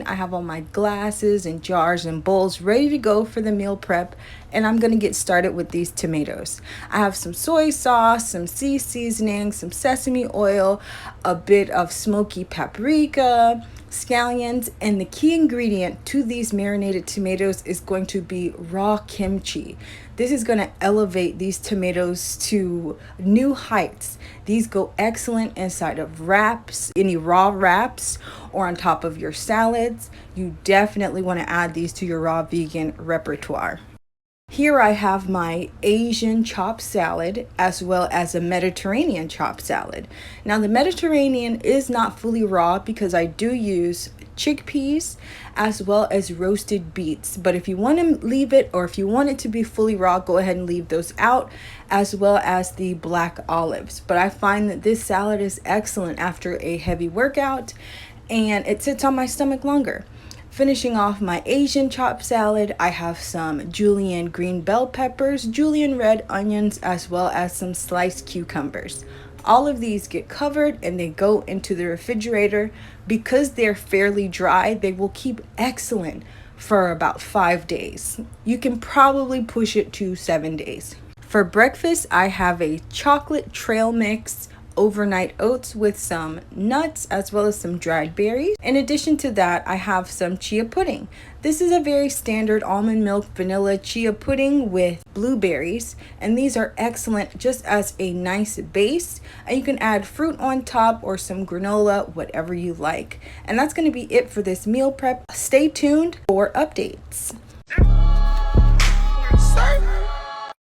I have all my glasses and jars and bowls ready to go for the meal prep, and I'm going to get started with these tomatoes. I have some soy sauce, some seasoning, some sesame oil, a bit of smoky paprika, scallions, and the key ingredient to these marinated tomatoes is going to be raw kimchi. This is going to elevate these tomatoes to new heights. These go excellent inside of wraps, any raw wraps, or on top of your salads. You definitely want to add these to your raw vegan repertoire. Here I have my Asian chopped salad as well as a Mediterranean chopped salad. Now the Mediterranean is not fully raw because I do use chickpeas as well as roasted beets. But if you want to leave it, or if you want it to be fully raw, go ahead and leave those out, as well as the black olives. But I find that this salad is excellent after a heavy workout and it sits on my stomach longer. Finishing off my Asian chopped salad, I have some julienne green bell peppers, julienne red onions, as well as some sliced cucumbers. All of these get covered and they go into the refrigerator. Because they're fairly dry, they will keep excellent for about 5 days. You can probably push it to 7 days. For breakfast, I have a chocolate trail mix, overnight oats with some nuts as well as some dried berries. In addition to that, I have some chia pudding. This is a very standard almond milk vanilla chia pudding with blueberries, and these are excellent just as a nice base, and you can add fruit on top or some granola, whatever you like. And that's going to be it for this meal prep. Stay tuned for updates.